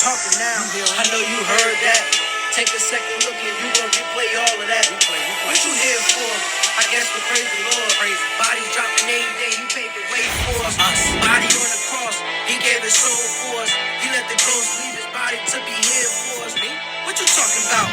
talking now. I know you heard that. Take a second look and you gon' replay all of that. What you here for? I guess to praise the Lord. Bodies dropping every day, he paved the way for us. Body on the cross, he gave his soul for us. He let the ghost leave his body to be here for us. What you talking about?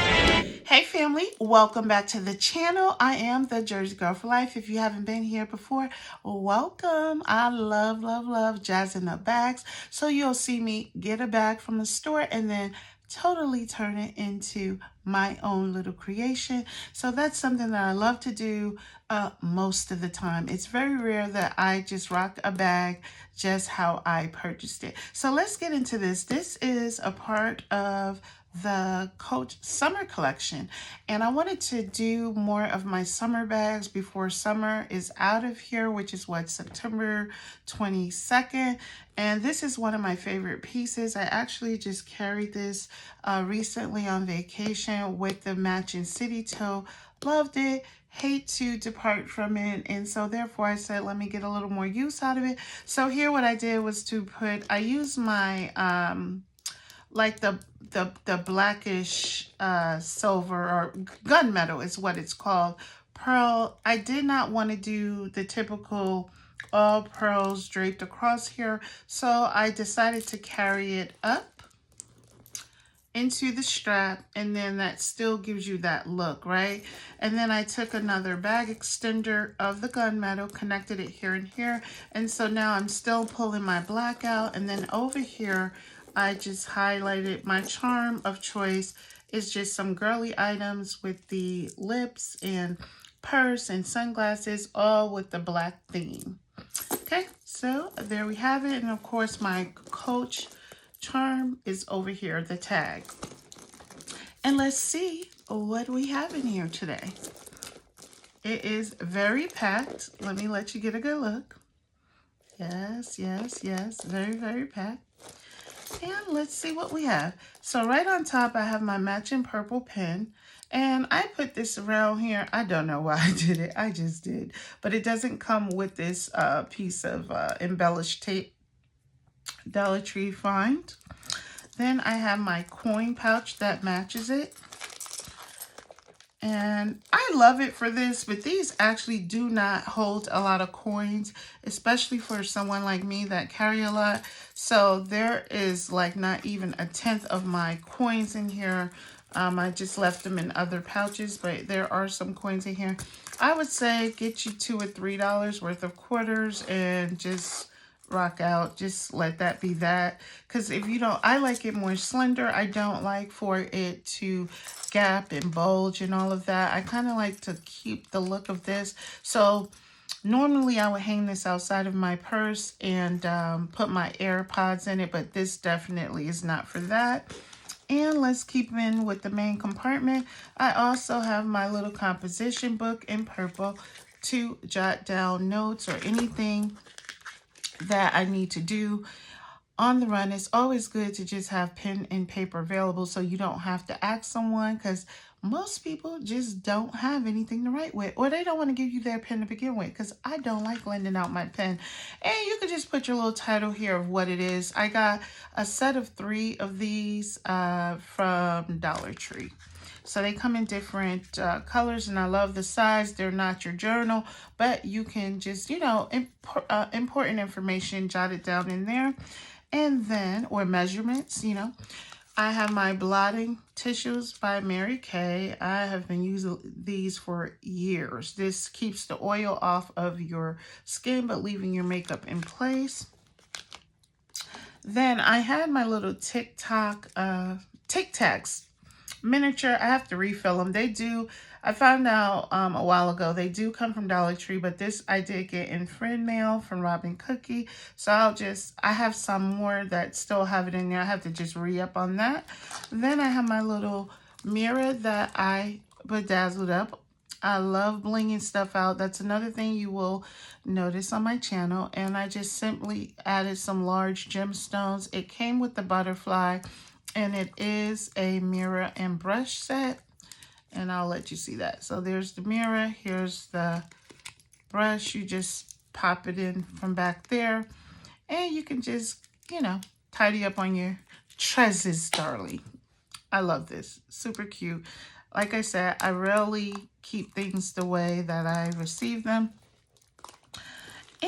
Hey family, welcome back to the channel. I am the Jersey Girl for Life. If you haven't been here before, welcome. I love jazzing up bags. So you'll see me get a bag from the store and then totally turn it into my own little creation. So that's something that I love to do most of the time. It's very rare that I just rock a bag just how I purchased it. So let's get into this. This is a part of the Coach summer collection, and I wanted to do more of my summer bags before summer is out of here, which is what, September 22nd. And this is one of my favorite pieces. I actually just carried this recently on vacation with the matching city toe. Loved it. Hate to depart from it, and so therefore I said let me get a little more use out of it. So here what I did was to put, I used my like the blackish silver, or gunmetal is what it's called, pearl. I did not want to do the typical all pearls draped across here, so I decided to carry it up into the strap, and then that still gives you that look, right? And then I took another bag extender of the gunmetal, connected it here and here, and so now I'm still pulling my black out, and then over here I just highlighted my charm of choice is just some girly items with the lips and purse and sunglasses, all with the black theme. Okay, so there we have it. And of course my Coach charm is over here, the tag. And let's see what we have in here today. It is very packed. Let me let you get a good look. Yes, very packed. And let's see what we have. So right on top, I have my matching purple pen. And I put this around here. I don't know why I did it. I just did. But it doesn't come with this piece of embellished tape. Dollar Tree find. Then I have my coin pouch that matches it. And I love it for this, but these actually do not hold a lot of coins, especially for someone like me that carry a lot. So there is like not even a tenth of my coins in here. I just left them in other pouches, but there are some coins in here. I would say get you $2 or $3 worth of quarters and just rock out. Just let that be that, because if you don't, I like it more slender. I don't like for it to gap and bulge and all of that. I kind of like to keep the look of this. So normally I would hang this outside of my purse and put my AirPods in it, but this definitely is not for that. And let's keep in with the main compartment. I also have my little composition book in purple to jot down notes or anything that I need to do on the run. It's always good to just have pen and paper available so you don't have to ask someone, because most people just don't have anything to write with, or they don't want to give you their pen to begin with, because I don't like lending out my pen. And you could just put your little title here of what it is. I got a set of 3 of these from Dollar Tree. So they come in different colors, and I love the size. They're not your journal, but you can just, you know, important information, jot it down in there. And then, or measurements, you know. I have my Blotting Tissues by Mary Kay. I have been using these for years. This keeps the oil off of your skin, but leaving your makeup in place. Then I had my little Tic Tacs miniature. I have to refill them. They do, I found out a while ago, they do come from Dollar Tree, but this I did get in friend mail from Robin Cookie. So I have some more that still have it in there. I have to just re-up on that. Then I have my little mirror that I bedazzled up. I love blinging stuff out. That's another thing you will notice on my channel. And I just simply added some large gemstones. It came with the butterfly, and it is a mirror and brush set. And I'll let you see that. So there's the mirror. Here's the brush. You just pop it in from back there. And you can just, you know, tidy up on your Trez's Darling. I love this. Super cute. Like I said, I rarely keep things the way that I receive them.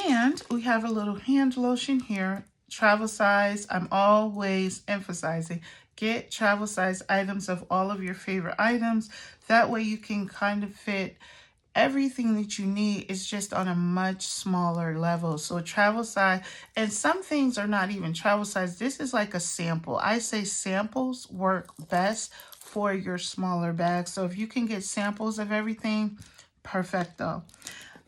And we have a little hand lotion here. Travel size. I'm always emphasizing, get travel size items of all of your favorite items. That way you can kind of fit everything that you need. Is just on a much smaller level. So travel size, and some things are not even travel size. This is like a sample. I say samples work best for your smaller bags. So if you can get samples of everything, perfecto.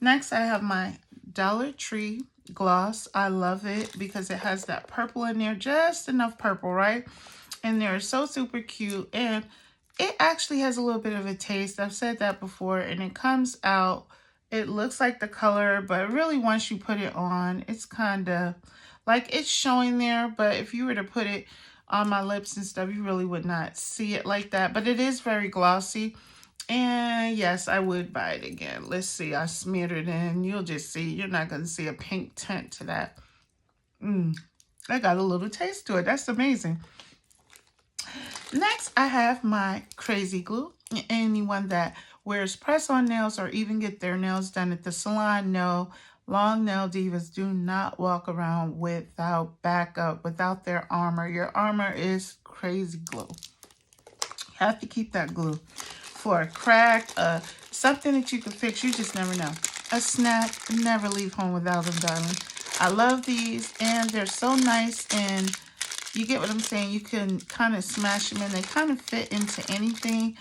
Next, I have my Dollar Tree gloss. I love it because it has that purple in there, just enough purple, right? And they're so super cute, and it actually has a little bit of a taste. I've said that before, and it comes out, it looks like the color, but really once you put it on, it's kind of like it's showing there, but if you were to put it on my lips and stuff, you really would not see it like that, but it is very glossy. And yes, I would buy it again. Let's see. I smeared it in. You'll just see. You're not going to see a pink tint to that. I got a little taste to it. That's amazing. Next, I have my Crazy Glue. Anyone that wears press-on nails or even get their nails done at the salon, no. Long nail divas do not walk around without backup, without their armor. Your armor is Crazy Glue. You have to keep that glue. For a crack, something that you can fix, you just never know. A snap, never leave home without them, darling. I love these, and they're so nice, and you get what I'm saying. You can kind of smash them in. They kind of fit into anything,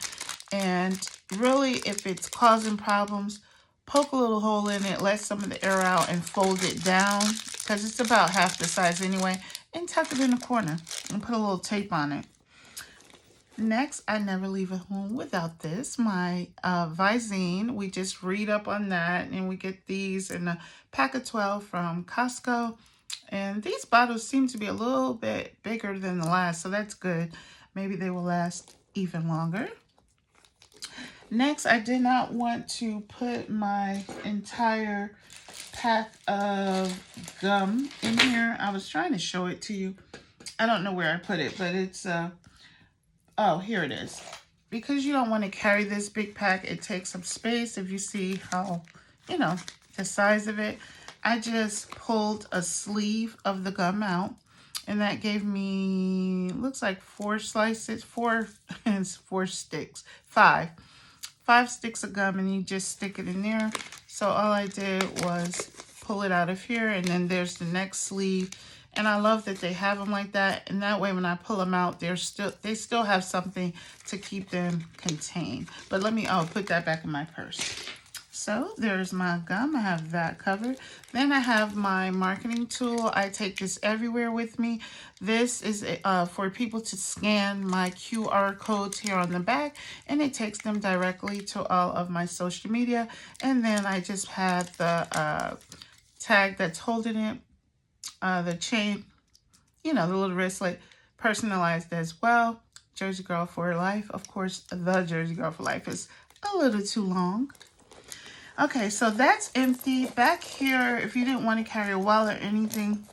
and really, if it's causing problems, poke a little hole in it, let some of the air out, and fold it down, because it's about half the size anyway, and tuck it in the corner, and put a little tape on it. Next, I never leave a home without this, my Visine. We just read up on that, and we get these in a pack of 12 from Costco. And these bottles seem to be a little bit bigger than the last, so that's good. Maybe they will last even longer. Next, I did not want to put my entire pack of gum in here. I was trying to show it to you. I don't know where I put it, but it's... oh, here it is. Because you don't want to carry this big pack, it takes some space. If you see how, you know, the size of it, I just pulled a sleeve of the gum out, and that gave me, looks like 4 slices, 4 sticks, 5 sticks of gum, and you just stick it in there. So all I did was pull it out of here, and then there's the next sleeve. And I love that they have them like that. And that way, when I pull them out, they still have something to keep them contained. But let me, put that back in my purse. So there's my gum. I have that covered. Then I have my marketing tool. I take this everywhere with me. This is for people to scan my QR codes here on the back, and it takes them directly to all of my social media. And then I just had the tag that's holding it. The chain, you know, the little wristlet, personalized as well. Jersey Girl for Life. Of course, the Jersey Girl for Life is a little too long. Okay, so that's empty. Back here, if you didn't want to carry a wallet or anything,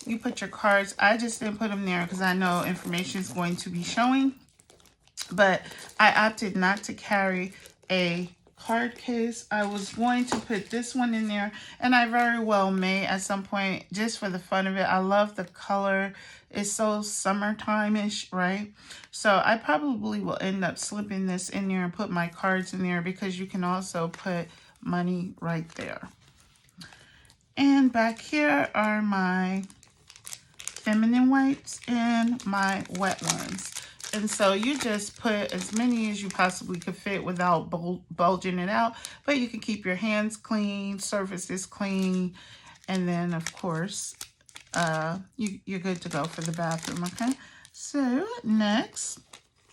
you put your cards. I just didn't put them there because I know information is going to be showing. But I opted not to carry a card case. I was going to put this one in there, and I very well may at some point, just for the fun of it. I love the color. It's so summertime-ish, right? So I probably will end up slipping this in there and put my cards in there, because you can also put money right there. And back here are my feminine wipes and my wet ones. And so you just put as many as you possibly could fit without bulging it out. But you can keep your hands clean, surfaces clean. And then, of course, you're good to go for the bathroom, okay? So next,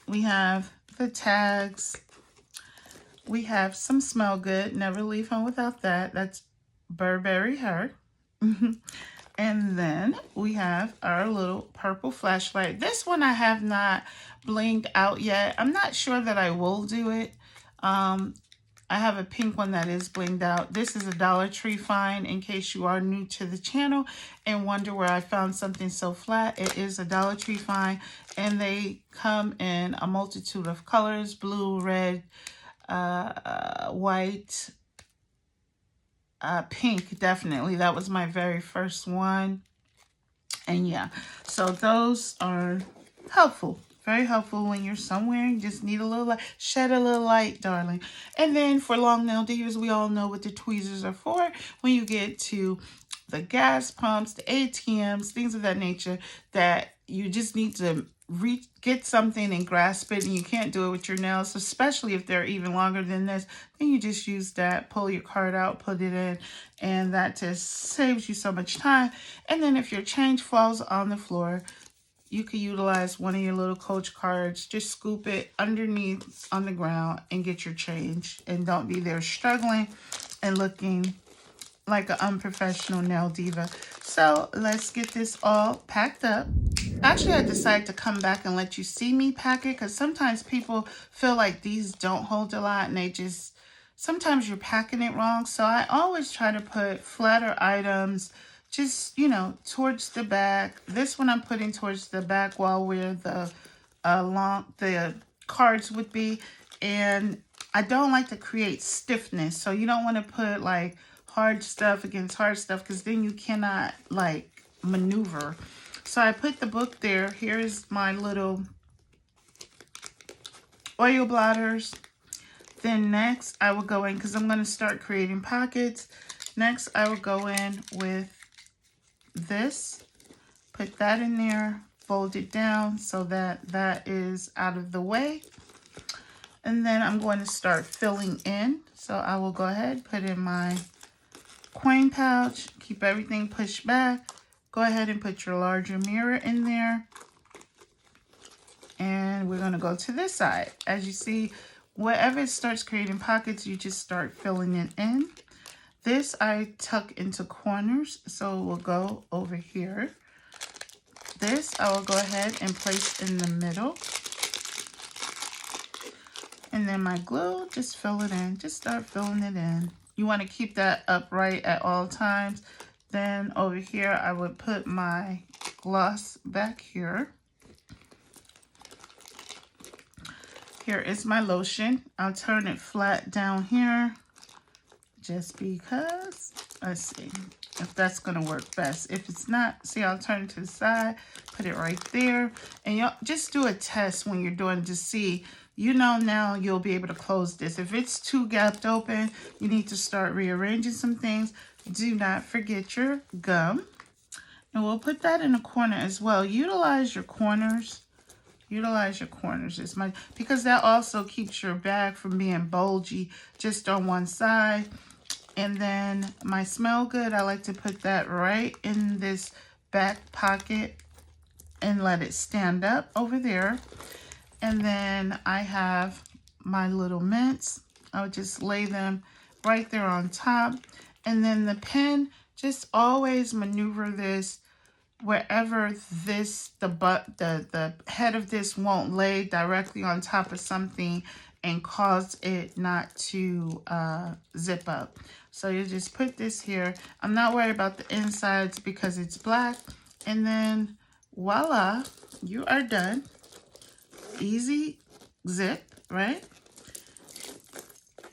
we have the tags. We have some Smell Good. Never leave home without that. That's Burberry Her. And then we have our little purple flashlight. This one I have not blinged out yet. I'm not sure that I will do it. I have a pink one that is blinged out. This is a Dollar Tree find in case you are new to the channel and wonder where I found something so flat. It is a Dollar Tree find, and they come in a multitude of colors: blue, red, white, pink. Definitely, that was my very first one. And yeah, so those are helpful. Very helpful when you're somewhere and just need a little light. Shed a little light, darling. And then for long nail divas, we all know what the tweezers are for. When you get to the gas pumps, the ATMs, things of that nature, that you just need to get something and grasp it, and you can't do it with your nails, especially if they're even longer than this, then you just use that, pull your card out, put it in, and that just saves you so much time. And then if your change falls on the floor, you could utilize one of your little Coach cards. Just scoop it underneath on the ground and get your change. And don't be there struggling and looking like an unprofessional nail diva. So let's get this all packed up. Actually, I decided to come back and let you see me pack it, because sometimes people feel like these don't hold a lot and they just, sometimes you're packing it wrong. So I always try to put flatter items just, you know, towards the back. This one I'm putting towards the back wall where the the cards would be. And I don't like to create stiffness. So you don't want to put like hard stuff against hard stuff, because then you cannot like maneuver. So I put the book there. Here's my little oil blotters. Then next I will go in, because I'm going to start creating pockets. Next I will go in with this, put that in there, fold it down so that that is out of the way. And then I'm going to start filling in. So I will go ahead, put in my coin pouch, keep everything pushed back. Go ahead and put your larger mirror in there. And we're going to go to this side. As you see, wherever it starts creating pockets, you just start filling it in. This I tuck into corners, so we'll go over here. This I will go ahead and place in the middle. And then my glue, just fill it in. Just start filling it in. You want to keep that upright at all times. Then over here, I would put my gloss back here. Here is my lotion. I'll turn it flat down here, just because. Let's see if that's going to work best. If it's not, see, I'll turn it to the side, put it right there. And you'll just do a test when you're doing to see, you know, now you'll be able to close this. If it's too gapped open, you need to start rearranging some things. Do not forget your gum. And we'll put that in a corner as well. Utilize your corners. Utilize your corners as much, because that also keeps your bag from being bulgy just on one side. And then my Smell Good, I like to put that right in this back pocket and let it stand up over there. And then I have my little mints. I'll just lay them right there on top. And then the pen, just always maneuver this wherever this, the head of this won't lay directly on top of something and cause it not to zip up. So you just put this here. I'm not worried about the insides because it's black. And then voila, you are done. Easy zip, right?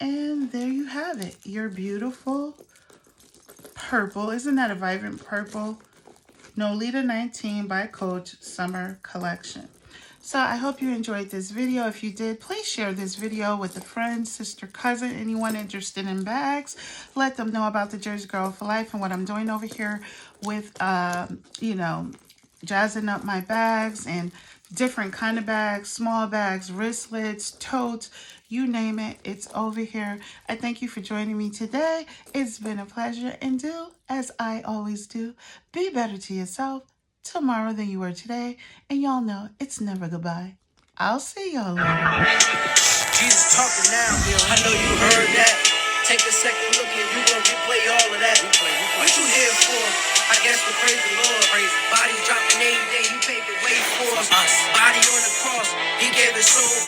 And there you have it. Your beautiful purple. Isn't that a vibrant purple? Nolita 19 by Coach Summer Collection. So I hope you enjoyed this video. If you did, please share this video with a friend, sister, cousin, anyone interested in bags. Let them know about the Jersey Girl for Life and what I'm doing over here with, you know, jazzing up my bags and different kind of bags, small bags, wristlets, totes, you name it, it's over here. I thank you for joining me today. It's been a pleasure, and do as I always do, be better to yourself tomorrow than you were today, and y'all know it's never goodbye. I'll see y'all later. Jesus talking now. I know you heard that. Take a second look and you gon' replay all of that. What you here for? I guess to praise the Lord. Body dropping every day, he paved the way for us. Body on the cross, he gave his soul.